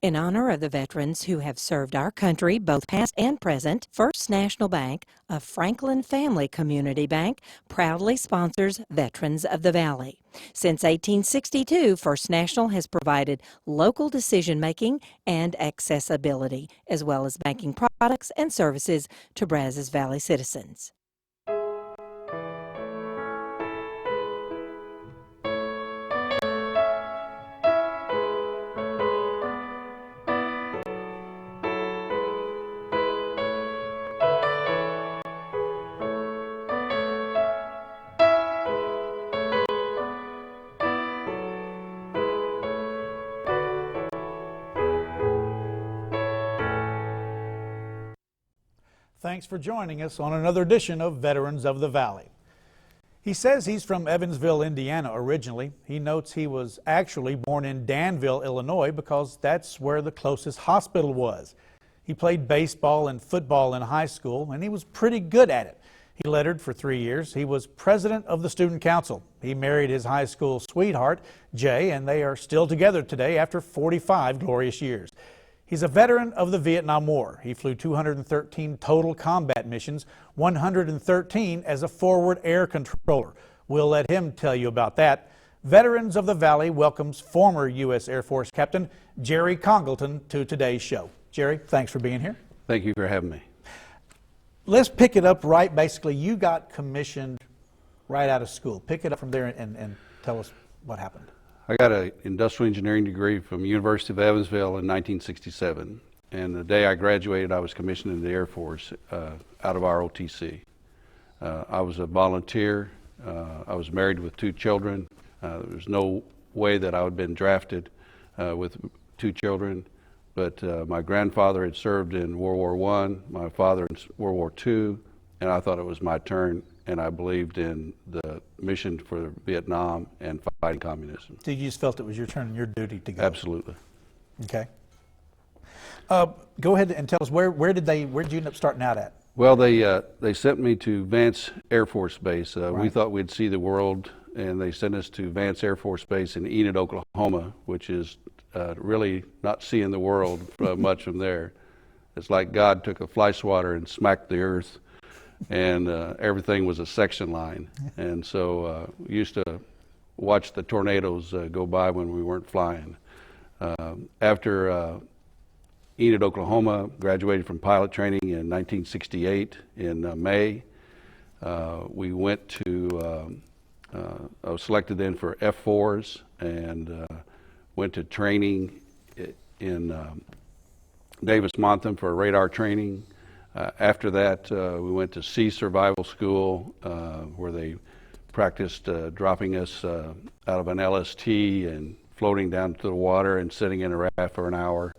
In honor of the veterans who have served our country, both past and present, First National Bank, a Franklin family community bank, proudly sponsors Veterans of the Valley. Since 1862, First National has provided local decision-making and accessibility, as well as banking products and services to Brazos Valley citizens. Thanks for joining us on another edition of Veterans of the Valley. He says he's from Evansville, Indiana originally. He notes he was actually born in Danville, Illinois, because that's where the closest hospital was. He played baseball and football in high school, and he was pretty good at it. He lettered for 3 years. He was president of the student council. He married his high school sweetheart, Jay, and they are still together today after 45 glorious years. He's a veteran of the Vietnam War. He flew 213 total combat missions, 113 as a forward air controller. We'll let him tell you about that. Veterans of the Valley welcomes former U.S. Air Force Captain Jerry Congleton to today's show. Jerry, thanks for being here. Thank you for having me. Let's pick it up right. Basically, you got commissioned right out of school. Pick it up from there and tell us what happened. I got an industrial engineering degree from University of Evansville in 1967. And the day I graduated, I was commissioned into the Air Force out of ROTC. I was a volunteer. I was married with 2 children. There was no way that I would have been drafted with 2 children. But my grandfather had served in World War I, my father in World War II, and I thought it was my turn. And I believed in the mission for Vietnam and fighting communism. So you just felt it was your turn and your duty to go? Absolutely. Okay. Go ahead and tell us, where did you end up starting out at? Well, they sent me to Vance Air Force Base. Right. We thought we'd see the world, and they sent us to Vance Air Force Base in Enid, Oklahoma, which is really not seeing the world much from there. It's like God took a fly swatter and smacked the earth, and everything was a section line. And so we used to watch the tornadoes go by when we weren't flying. After Enid, Oklahoma, graduated from pilot training in 1968 in May. We went to, I was selected then for F4s and went to training in Davis-Monthan for radar training. After that, we went to Sea Survival School, where they practiced dropping us out of an LST and floating down to the water and sitting in a raft for an hour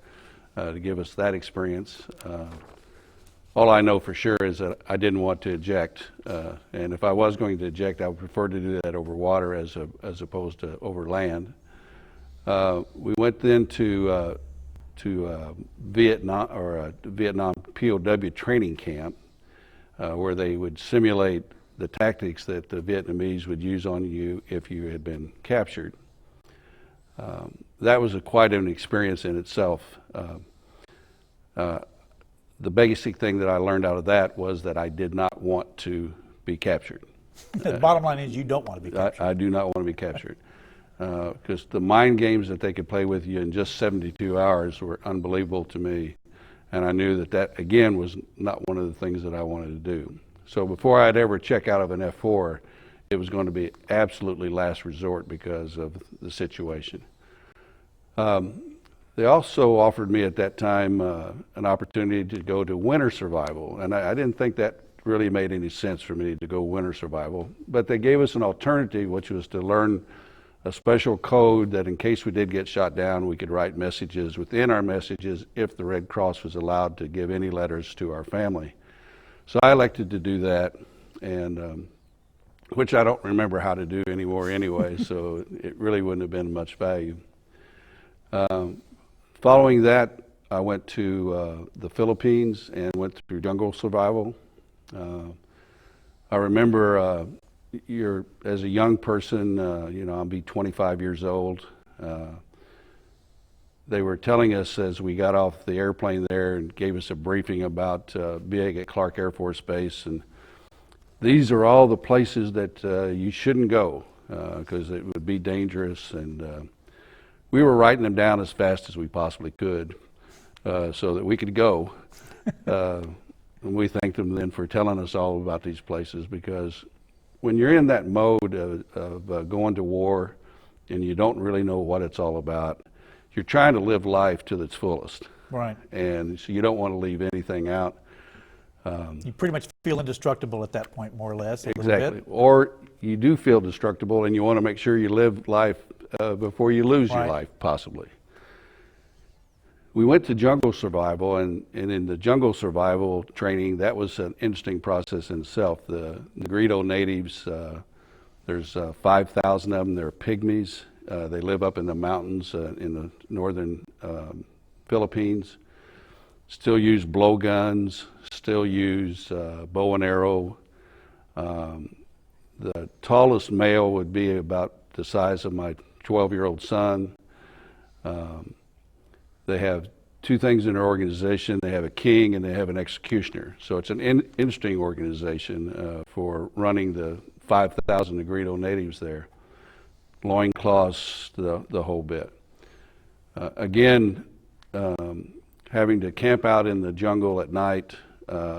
to give us that experience. All I know for sure is that I didn't want to eject, and if I was going to eject, I would prefer to do that over water as opposed to over land. We went then to Vietnam, or a Vietnam POW training camp, where they would simulate the tactics that the Vietnamese would use on you if you had been captured. That was quite an experience in itself. The basic thing that I learned out of that was that I did not want to be captured. The bottom line is you don't want to be captured. I do not want to be captured. Because the mind games that they could play with you in just 72 hours were unbelievable to me. And I knew that again, was not one of the things that I wanted to do. So before I'd ever check out of an F4, it was going to be absolutely last resort because of the situation. They also offered me at that time an opportunity to go to winter survival. And I didn't think that really made any sense for me to go winter survival. But they gave us an alternative, which was to learn a special code that in case we did get shot down, we could write messages within our messages if the Red Cross was allowed to give any letters to our family. So I elected to do that, and which I don't remember how to do anymore anyway, so it really wouldn't have been much value. Following that, I went to the Philippines and went through jungle survival. I remember as a young person, I'll be 25 years old. they were telling us as we got off the airplane there and gave us a briefing about Viet at Clark Air Force Base, and these are all the places that you shouldn't go because it would be dangerous, and we were writing them down as fast as we possibly could so that we could go. And we thanked them then for telling us all about these places, because when you're in that mode of going to war and you don't really know what it's all about, you're trying to live life to its fullest. Right. And so you don't want to leave anything out. You pretty much feel indestructible at that point, more or less. Exactly. Or you do feel destructible and you want to make sure you live life before you lose your life, possibly. We went to jungle survival, and in the jungle survival training, that was an interesting process in itself. The Negrito natives, there's 5,000 of them. They're pygmies. They live up in the mountains in the northern Philippines. Still use blowguns, still use bow and arrow. The tallest male would be about the size of my 12-year-old son. They have two things in their organization. They have a king and they have an executioner. So it's an interesting organization for running the 5,000 Negrito natives there. Loincloths, the whole bit. Again, having to camp out in the jungle at night,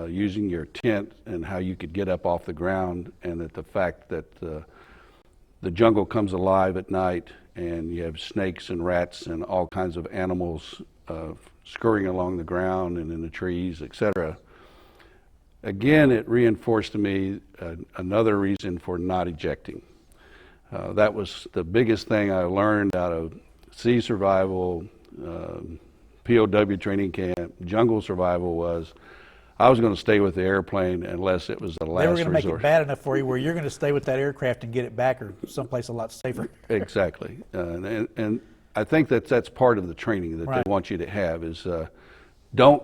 using your tent and how you could get up off the ground, and that the fact that the jungle comes alive at night and you have snakes and rats and all kinds of animals scurrying along the ground and in the trees, etc. Again, it reinforced to me another reason for not ejecting. That was the biggest thing I learned out of sea survival, POW training camp, jungle survival was I was going to stay with the airplane unless it was the last resort. They were going to make it bad enough for you where you're going to stay with that aircraft and get it back or someplace a lot safer. Exactly. And I think that's part of the training that they want you to have is don't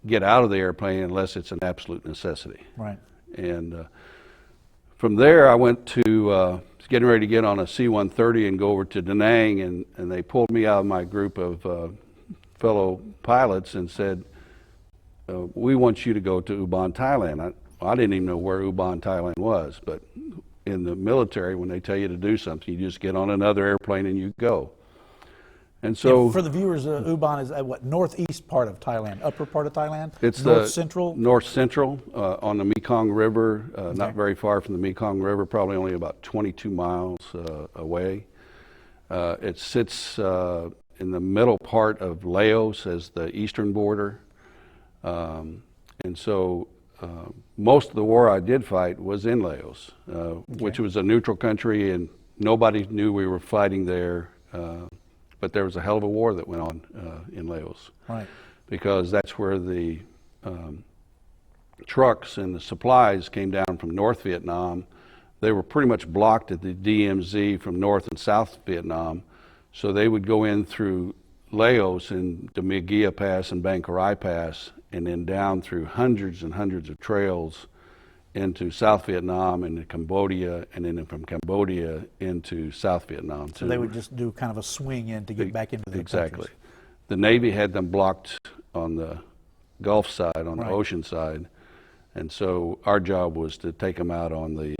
get out of the airplane unless it's an absolute necessity. Right. And from there I went to getting ready to get on a C-130 and go over to Da Nang, and they pulled me out of my group of fellow pilots and said, we want you to go to Ubon, Thailand. I didn't even know where Ubon, Thailand was, but in the military, when they tell you to do something, you just get on another airplane and you go. And so, for the viewers, Ubon is what, northeast part of Thailand, upper part of Thailand? It's north central? North central on the Mekong River, not very far from the Mekong River, probably only about 22 miles away. It sits in the middle part of Laos as the eastern border. And so most of the war I did fight was in Laos, which was a neutral country, and nobody knew we were fighting there. But there was a hell of a war that went on in Laos, because that's where the trucks and the supplies came down from North Vietnam. They were pretty much blocked at the DMZ from North and South Vietnam, so they would go in through Laos and the My Gia Pass and Bang Karai Pass, and then down through hundreds and hundreds of trails into South Vietnam and to Cambodia, and then from Cambodia into South Vietnam. So they would just do kind of a swing in to get back into the Exactly. countries. The Navy had them blocked on the Gulf side, on the ocean side, and so our job was to take them out on the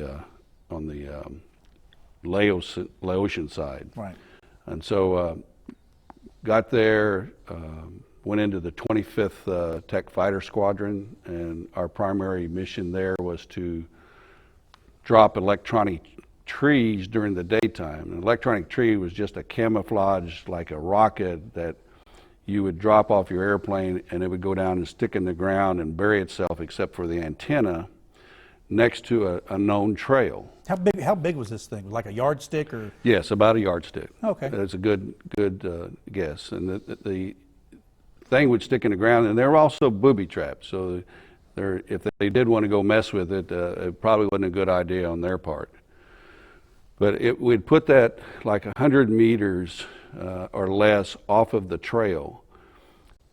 Laotian side. Right. And so got there, went into the 25th Tech Fighter Squadron, and our primary mission there was to drop electronic trees during the daytime. An electronic tree was just a camouflage, like a rocket that you would drop off your airplane, and it would go down and stick in the ground and bury itself except for the antenna next to a known trail. How big was this thing? Like a yardstick or? Yes, about a yardstick. Okay. That's a good guess. And the thing would stick in the ground, and they were also booby traps. So if they did want to go mess with it, it probably wasn't a good idea on their part. But we'd put that like 100 meters or less off of the trail.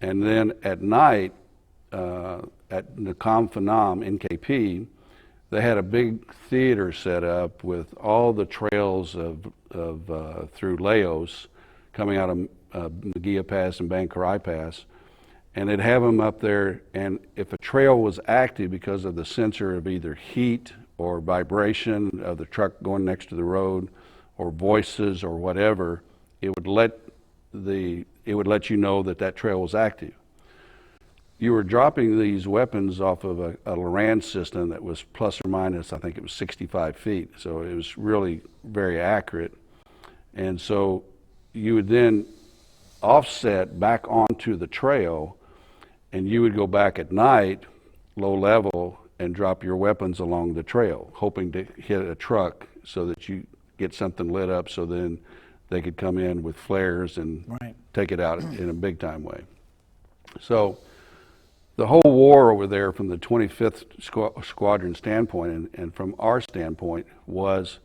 And then at night, at Nakhon Phanom, NKP, they had a big theater set up with all the trails of through Laos coming out of Magia Pass and Bankarai Pass, and they'd have them up there, and if a trail was active because of the sensor of either heat or vibration of the truck going next to the road, or voices or whatever, it would let you know that that trail was active. You were dropping these weapons off of a Loran system that was plus or minus, I think it was 65 feet, so it was really very accurate. And so you would then offset back onto the trail, and you would go back at night, low level, and drop your weapons along the trail, hoping to hit a truck so that you get something lit up, so then they could come in with flares and take it out in a big time way. So the whole war over there from the 25th Squadron standpoint and from our standpoint was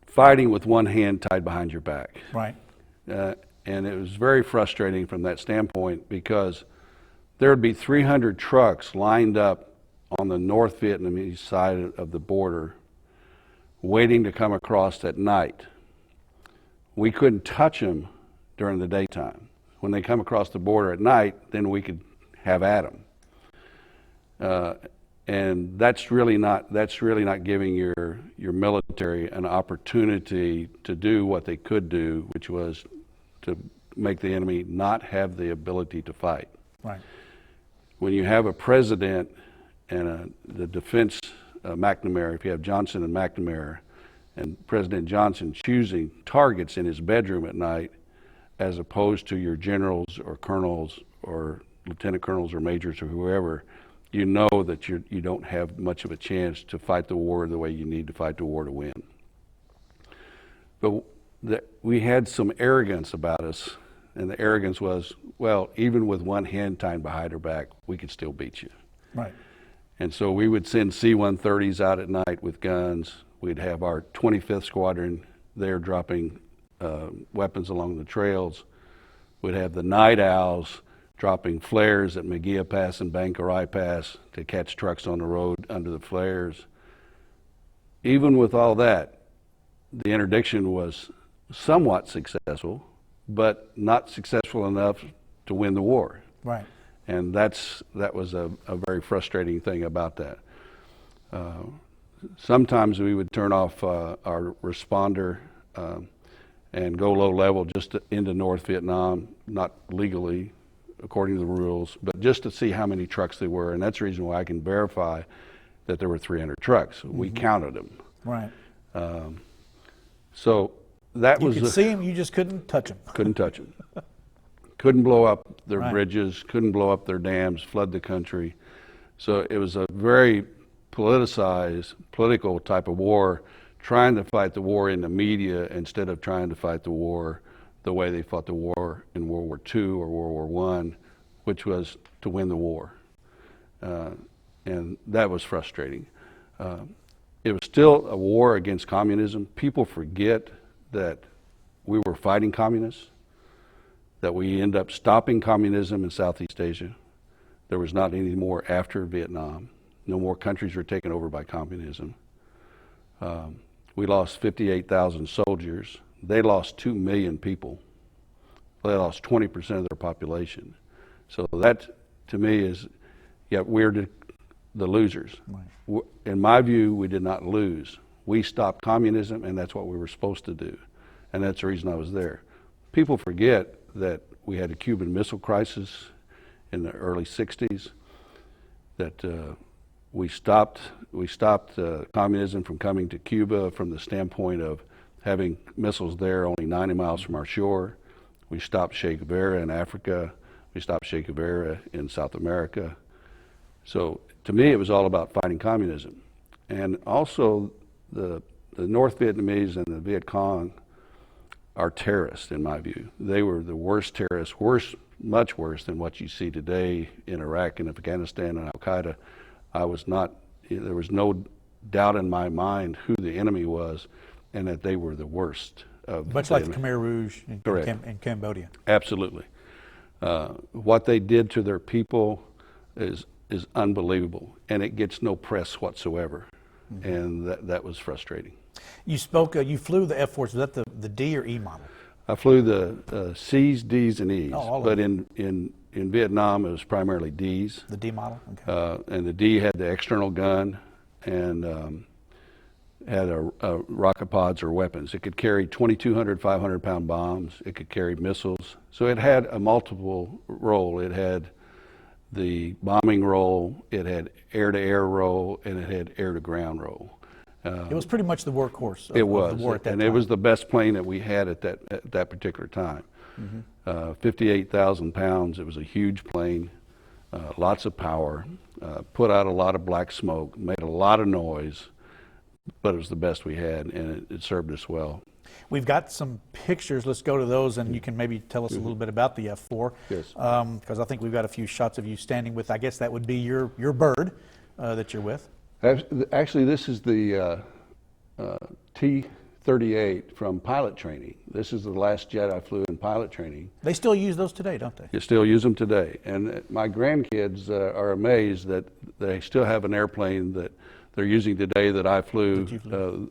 fighting with one hand tied behind your back. Right. And it was very frustrating from that standpoint, because there would be 300 trucks lined up on the North Vietnamese side of the border waiting to come across at night. We couldn't touch them during the daytime. When they come across the border at night, then we could have at them. And that's really not giving your military an opportunity to do what they could do, which was to make the enemy not have the ability to fight. Right. When you have a president and the defense, McNamara, if you have Johnson and McNamara, and President Johnson choosing targets in his bedroom at night, as opposed to your generals or colonels or lieutenant colonels or majors or whoever, you know that you don't have much of a chance to fight the war the way you need to fight the war to win. But we had some arrogance about us, and the arrogance was, well, even with one hand tied behind her back, we could still beat you. Right. And so we would send C-130s out at night with guns. We'd have our 25th Squadron there dropping weapons along the trails. We'd have the Night Owls dropping flares at Magia Pass and Bankarai Pass to catch trucks on the road under the flares. Even with all that, the interdiction was somewhat successful, but not successful enough to win the war. Right. And that was a very frustrating thing about that. Sometimes we would turn off our responder and go low level just into North Vietnam, not legally according to the rules, but just to see how many trucks there were. And that's the reason why I can verify that there were 300 trucks. Mm-hmm. We counted them. Right. So that you was... You could see them, you just couldn't touch them. Couldn't touch them. Couldn't blow up their Right. bridges, couldn't blow up their dams, flood the country. So it was a very politicized, political type of war, trying to fight the war in the media instead of trying to fight the war the way they fought the war in World War II or World War I, which was to win the war. And that was frustrating. It was still a war against communism. People forget that we were fighting communists, that we end up stopping communism in Southeast Asia. There was not any more after Vietnam. No more countries were taken over by communism. We lost 58,000 soldiers. They lost 2 million people. They lost 20% of their population. So that, to me, is, yeah, we're the losers. Right. In my view, we did not lose. We stopped communism, and that's what we were supposed to do. And that's the reason I was there. People forget that we had a Cuban Missile Crisis in the early 60s, that we stopped communism from coming to Cuba from the standpoint of having missiles there only 90 miles from our shore. We stopped Che Guevara in Africa. We stopped Che Guevara in South America. So to me, it was all about fighting communism. And also the North Vietnamese and the Viet Cong are terrorists, in my view. They were the worst terrorists, much worse than what you see today in Iraq and Afghanistan and Al-Qaeda. There was no doubt in my mind who the enemy was, and that they were the worst. Much like the Khmer Rouge in Cambodia. Absolutely. What they did to their people is unbelievable, and it gets no press whatsoever. Mm-hmm. And that was frustrating. You flew the F-4, was that the D or E model? I flew the C's, D's, and E's, Oh, all of but them. in Vietnam it was primarily D's. The D model? Okay. And the D had the external gun and had rocket pods or weapons. It could carry 2,200 500-pound bombs. It could carry missiles. So it had a multiple role. It had the bombing role, it had air-to-air role, and it had air-to-ground role. It was pretty much the workhorse of, It of was, the war at that and time. it was the best plane that we had at that particular time. 58,000 pounds. It was a huge plane, lots of power, put out a lot of black smoke, made a lot of noise, but it was the best we had, and it served us well. We've got some pictures. Let's go to those, and you can maybe tell us a little bit about the F-4. Yes. Because I think we've got a few shots of you standing with, I guess that would be your bird that you're with. Actually, this is the T-38 from pilot training. This is the last jet I flew in pilot training. They still use those today, don't they? You still use them today. And my grandkids are amazed that they still have an airplane that they're using today that I flew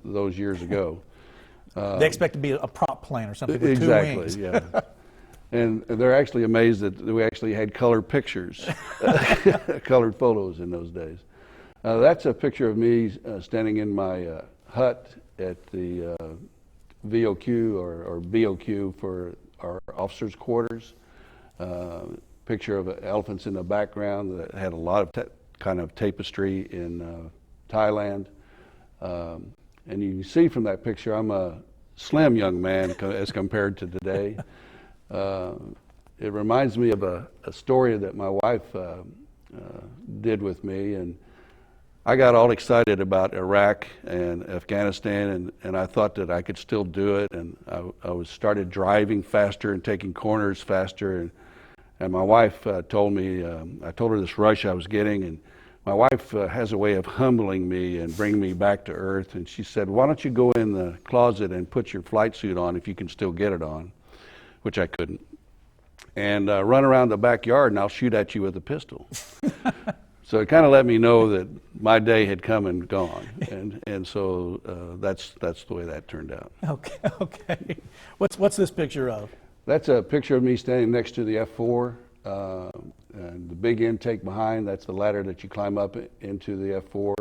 those years ago. They expect to be a prop plane or something with Exactly, two wings. yeah. And they're actually amazed that we actually had colored pictures, colored photos in those days. That's a picture of me standing in my hut at the VOQ or BOQ for our officers' quarters. Picture of elephants in the background that had a lot of kind of tapestry in Thailand. And you can see from that picture, I'm a slim young man as compared to today. It reminds me of a story that my wife did with me, and I got all excited about Iraq and Afghanistan, and I thought that I could still do it, and I started driving faster and taking corners faster, and my wife told me, I told her this rush I was getting, and my wife has a way of humbling me and bringing me back to earth, and she said, why don't you go in the closet and put your flight suit on if you can still get it on, which I couldn't, and run around the backyard and I'll shoot at you with a pistol. So it kind of let me know that my day had come and gone, and so that's the way that turned out. Okay. What's this picture of? That's a picture of me standing next to the F-4. And the big intake behind, that's the ladder that you climb up into the F-4.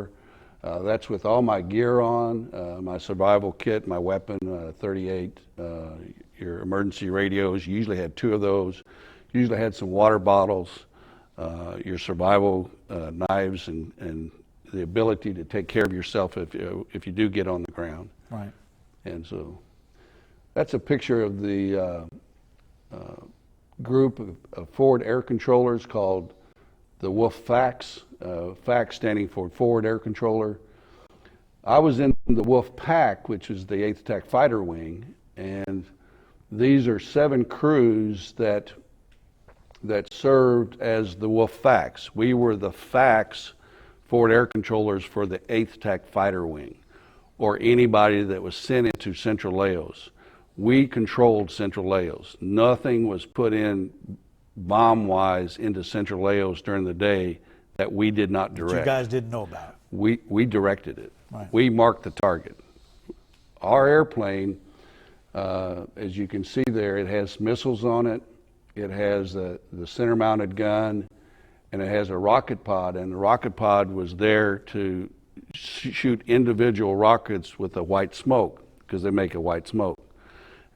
That's with all my gear on, my survival kit, my weapon, 38, your emergency radios. You usually had 2 of those. You usually had some water bottles, your survival knives, and the ability to take care of yourself if you do get on the ground. Right. And so that's a picture of the group of forward air controllers called the Wolf FACS, FACS standing for Forward Air Controller. I was in the Wolf Pack, which is the 8th Attack Fighter Wing, and these are 7 crews that served as the Wolf FACS. We were the FACS forward air controllers for the 8th Attack Fighter Wing, or anybody that was sent into Central Laos. We controlled Central Laos. Nothing was put in bomb-wise into Central Laos during the day that we did not direct. That you guys didn't know about. We directed it. Right. We marked the target. Our airplane, as you can see there, it has missiles on it. It has the center-mounted gun, and it has a rocket pod. And the rocket pod was there to shoot individual rockets with a white smoke, because they make a white smoke.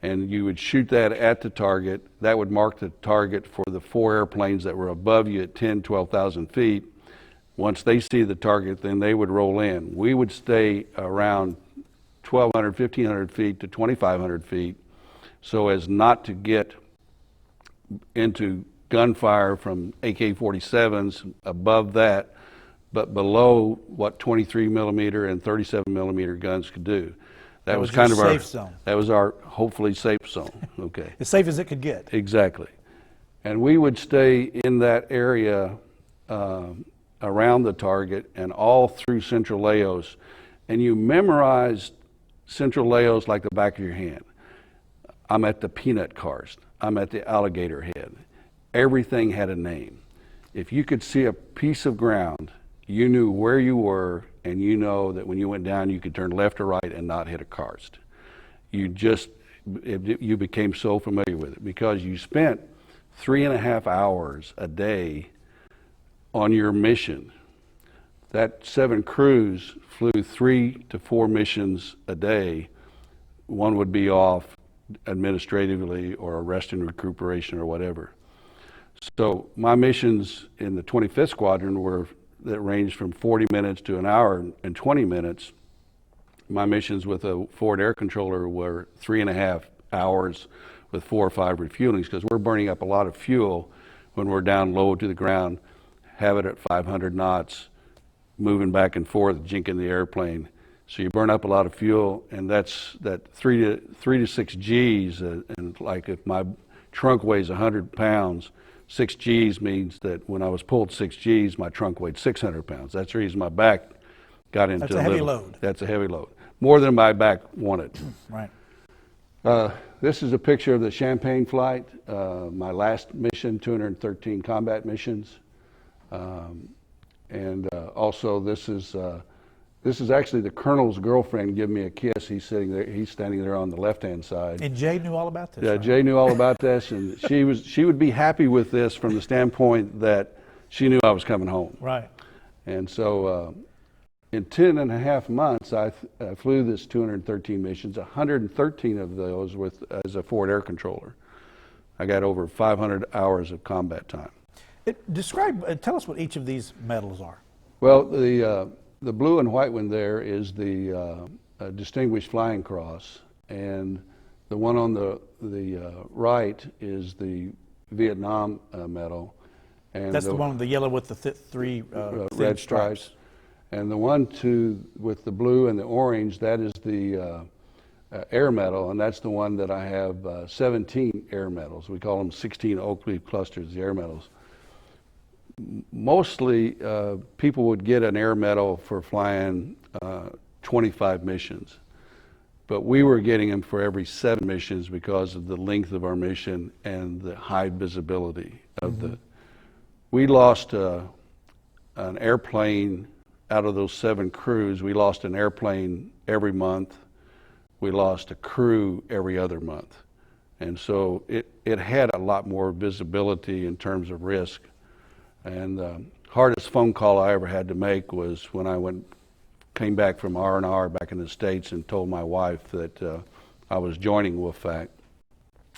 And you would shoot that at the target. That would mark the target for the 4 airplanes that were above you at 10, 12,000 feet. Once they see the target, then they would roll in. We would stay around 1,200, 1,500 feet to 2,500 feet so as not to get into gunfire from AK-47s above that, but below what 23 millimeter and 37 millimeter guns could do. That was kind of our safe zone. That was our hopefully safe zone. Okay. As safe as it could get. Exactly. And we would stay in that area around the target and all through Central Laos. And you memorized Central Laos like the back of your hand. I'm at the peanut karst. I'm at the alligator head. Everything had a name. If you could see a piece of ground, you knew where you were, and you know that when you went down, you could turn left or right and not hit a karst. You just you became so familiar with it because you spent 3.5 hours a day on your mission. That 7 crews flew 3 to 4 missions a day. One would be off administratively or rest and recuperation or whatever. So my missions in the 25th Squadron that ranged from 40 minutes to an hour and 20 minutes. My missions with a forward air controller were 3.5 hours with 4 or 5 refuelings because we're burning up a lot of fuel when we're down low to the ground, have it at 500 knots, moving back and forth, jinking the airplane. So you burn up a lot of fuel, and that's that 3 to 6 Gs. And like if my trunk weighs 100 pounds, 6 Gs means that when I was pulled 6 Gs, my trunk weighed 600 pounds. That's the reason my back got into That's a heavy load. That's a heavy load. More than my back wanted. Right. This is a picture of the Champagne flight, my last mission, 213 combat missions. Also this is actually the colonel's girlfriend giving me a kiss. He's sitting there. He's standing there on the left-hand side. And Jay knew all about this. Yeah, right? Jay knew all about this, and she would be happy with this from the standpoint that she knew I was coming home. Right. And so, in 10.5 months, I flew this 213 missions. 113 of those as a forward air controller. I got over 500 hours of combat time. Tell us what each of these medals are. Well, the blue and white one there is the Distinguished Flying Cross, and the one on the right is the Vietnam Medal. And that's the one with the yellow with the three red stripes. And the one with the blue and the orange, that is the Air Medal, and that's the one that I have 17 Air Medals. We call them 16 oak leaf clusters, the Air Medals. Mostly people would get an Air Medal for flying 25 missions, but we were getting them for every 7 missions because of the length of our mission and the high visibility of the. We lost an airplane out of those 7 crews. We lost an airplane every month. We lost a crew every other month, and so it had a lot more visibility in terms of risk. And the hardest phone call I ever had to make was when I came back from R&R back in the States and told my wife that I was joining WFAC.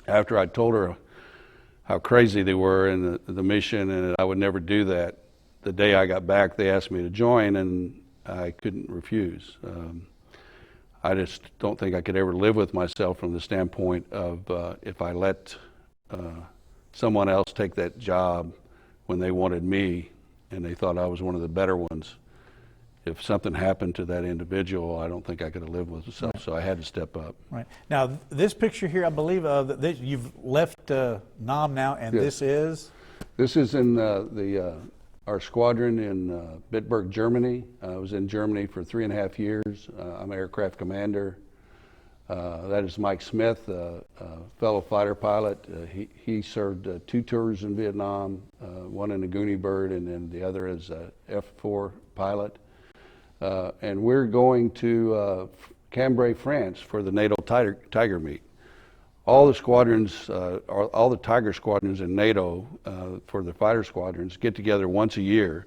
After I told her how crazy they were in the mission and that I would never do that, the day I got back they asked me to join and I couldn't refuse. I just don't think I could ever live with myself from the standpoint of if I let someone else take that job when they wanted me and they thought I was one of the better ones. If something happened to that individual, I don't think I could have lived with myself, right. So I had to step up. Right. Now, this picture here, I believe you've left Nam now, and yes. This is? This is in our squadron in Bitburg, Germany. I was in Germany for 3.5 years. I'm an aircraft commander. That is Mike Smith, a fellow fighter pilot. He served 2 tours in Vietnam, one in a Goonie Bird, and then the other as a F4 pilot. And we're going to Cambrai, France for the NATO Tiger meet. All the squadrons, all the Tiger squadrons in NATO for the fighter squadrons get together once a year.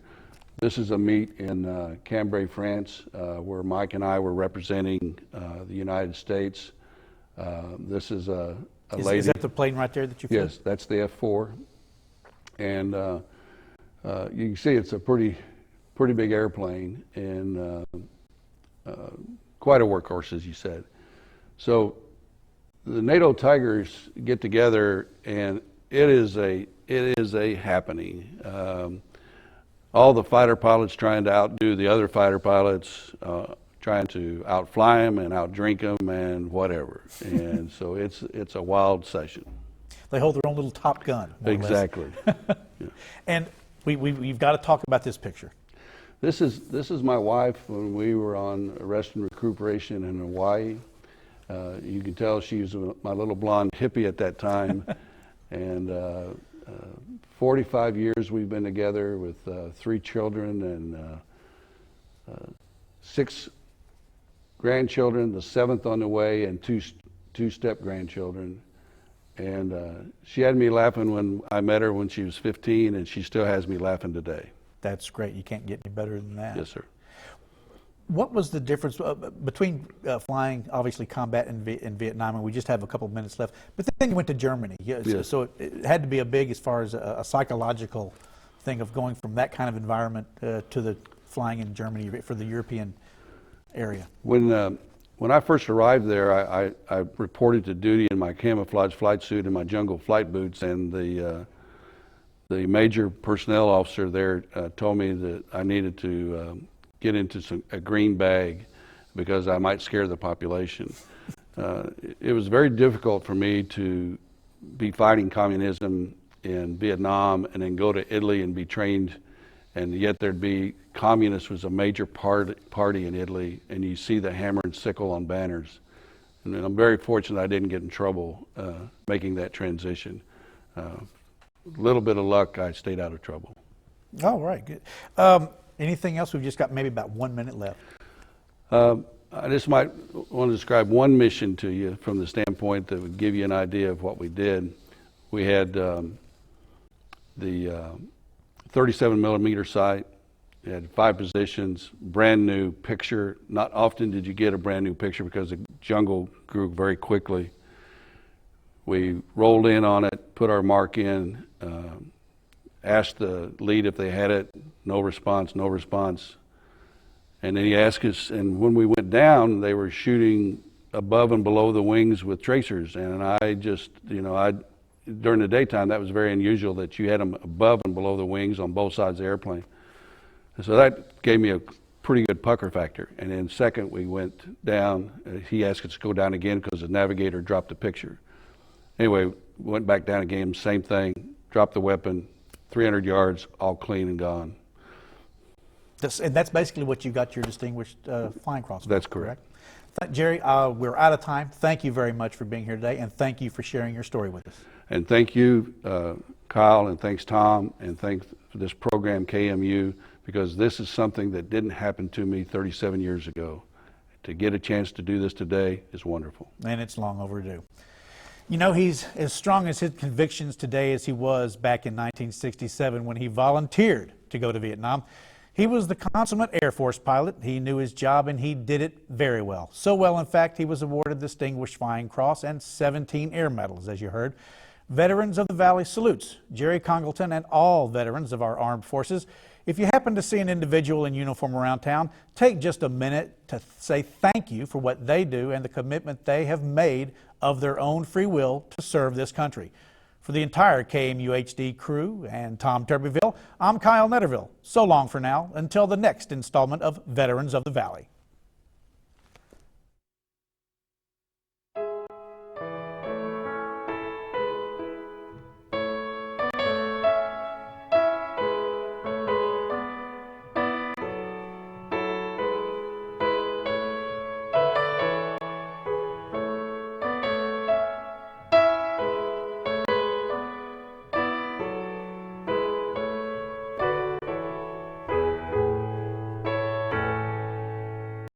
This is a meet in Cambrai, France, where Mike and I were representing the United States. This is a lady. Is that the plane right there that you flew? Yes, that's the F4. And you can see it's a pretty big airplane and quite a workhorse, as you said. So the NATO Tigers get together, and it is a happening. All the fighter pilots trying to outdo the other fighter pilots, trying to outfly them and outdrink them and whatever. And so it's a wild session. They hold their own little Top Gun. Exactly. Yeah. And we've got to talk about this picture. This is my wife when we were on rest and recuperation in Hawaii. You can tell she was my little blonde hippie at that time. And 45 years we've been together with 3 children and 6 grandchildren, the 7th on the way, and 2 step-grandchildren. And she had me laughing when I met her when she was 15, and she still has me laughing today. That's great. You can't get any better than that. Yes, sir. What was the difference between flying, obviously, combat in Vietnam, and we just have a couple of minutes left, but then you went to Germany. Yes. So it had to be a big, as far as a psychological thing of going from that kind of environment to the flying in Germany for the European area. When I first arrived there, I reported to duty in my camouflage flight suit and my jungle flight boots, and the major personnel officer there told me that I needed to get into a green bag because I might scare the population. It was very difficult for me to be fighting communism in Vietnam and then go to Italy and be trained, and yet there'd be communists was a major party in Italy, and you see the hammer and sickle on banners. And I'm very fortunate I didn't get in trouble making that transition. Little bit of luck, I stayed out of trouble. All right, good. Anything else? We've just got maybe about 1 minute left. I just might want to describe one mission to you from the standpoint that would give you an idea of what we did. We had the 37 millimeter sight. It had 5 positions, brand new picture. Not often did you get a brand new picture because the jungle grew very quickly. We rolled in on it, put our mark in, asked the lead if they had it, no response, no response. And then he asked us, and when we went down, they were shooting above and below the wings with tracers. And I just, during the daytime, that was very unusual that you had them above and below the wings on both sides of the airplane. And so that gave me a pretty good pucker factor. And then second, we went down. He asked us to go down again because the navigator dropped the picture. Anyway, went back down again, same thing, dropped the weapon, 300 yards, all clean and gone. And that's basically what you got your distinguished flying cross. That's correct. Jerry, we're out of time. Thank you very much for being here today, and thank you for sharing your story with us. And thank you, Kyle, and thanks, Tom, and thanks for this program, KMU, because this is something that didn't happen to me 37 years ago. To get a chance to do this today is wonderful. And it's long overdue. You know, he's as strong as his convictions today as he was back in 1967 when he volunteered to go to Vietnam. He was the consummate Air Force pilot. He knew his job and he did it very well. So well, in fact, he was awarded the Distinguished Flying Cross and 17 Air Medals, as you heard. Veterans of the Valley salutes Jerry Congleton and all veterans of our armed forces. If you happen to see an individual in uniform around town, take just a minute to say thank you for what they do and the commitment they have made of their own free will to serve this country. For the entire KMUHD crew and Tom Turbyville, I'm Kyle Netterville. So long for now, until the next installment of Veterans of the Valley.